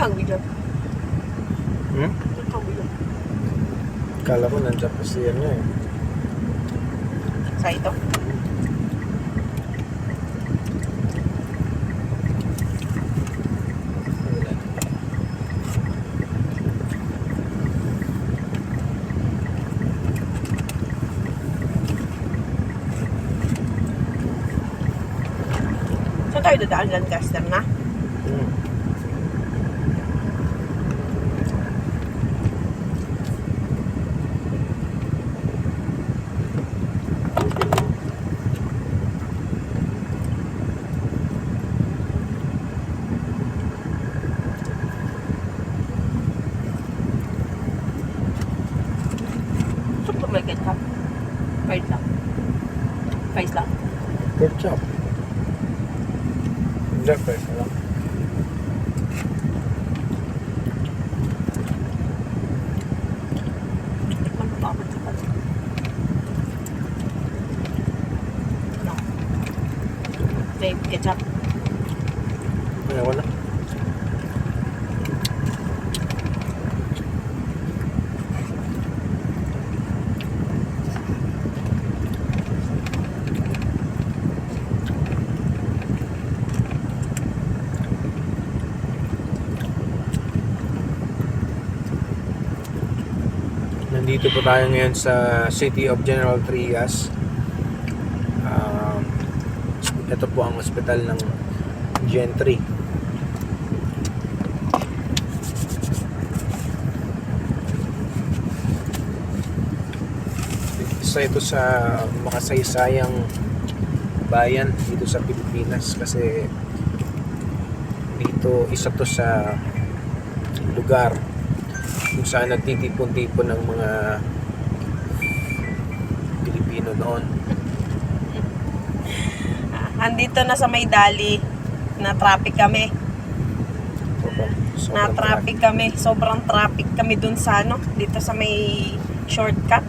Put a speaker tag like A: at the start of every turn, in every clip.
A: kang video.
B: Hmm?
A: Doon kang video.
B: Kala ko nandiyan pa siya niya eh.
A: Sa ito. Saan tayo dadaan? Lancaster na?
B: Hmm.
A: Super may ketchup. Fried lang. Fries lang.
B: Ketchup. Hindi, pwede lang.
A: Tikman ko pa ako sa pala. No. May ketchup.
B: Ay, wala. Nandito po tayo ngayon sa City of General Trias. Ito po ang ospital ng Gentry. Isa ito sa makasaysayang bayan dito sa Pilipinas kasi dito isa to sa lugar kung saan nagtitipon-tipon ng mga Pilipino noon.
A: Andito na sa Maydali. Na-traffic kami.
B: Sobrang
A: Na-traffic kami. Sobrang traffic kami dun sa ano. Dito sa may shortcut.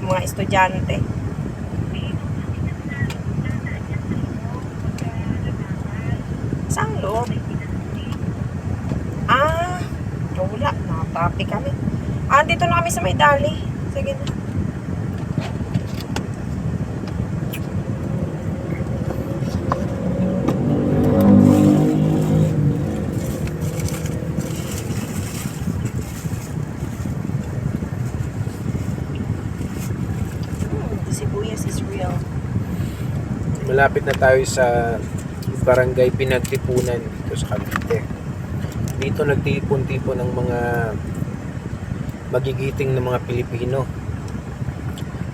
A: Mga estudyante. Saan loob? Wala. Na-traffic kami. Dito na kami sa Maydali. Sige na. The sibuyas is real.
B: Malapit na tayo sa barangay Pinagtipunan dito sa Cavite. Dito nagtipon-tipon ng mga magigiting ng mga Pilipino.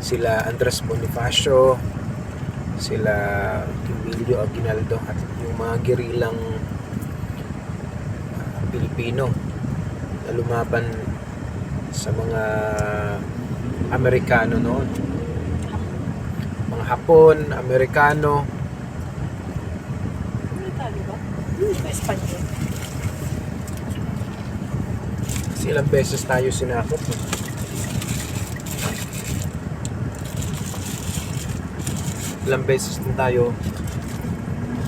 B: Sila Andres Bonifacio, sila Emilio Aguinaldo at yung mga gerilang Pilipino na lumaban sa mga Amerikano noon. Mga Hapon, Amerikano.
A: Ano tayo ba? Sa Espanyol.
B: Kasi ilang beses tayo sinakop. Ilang beses din tayo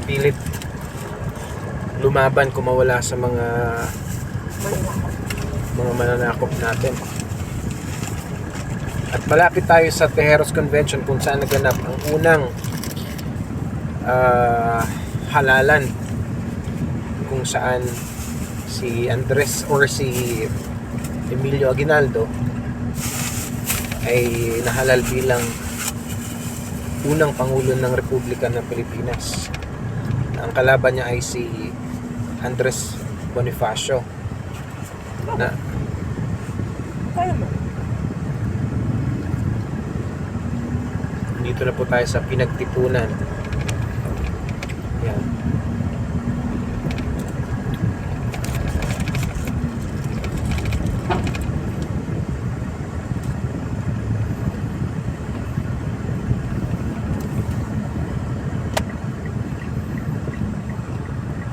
B: pilit lumaban kung mawala sa mga mananakop natin. At malapit tayo sa Tejeros Convention kung saan naganap ang unang halalan kung saan si Andres or si Emilio Aguinaldo ay nahalal bilang unang Pangulo ng Republika ng Pilipinas. Ang kalaban niya ay si Andres Bonifacio na
A: Kaya mo.
B: dito na po tayo sa Pinagtipunan. Yan.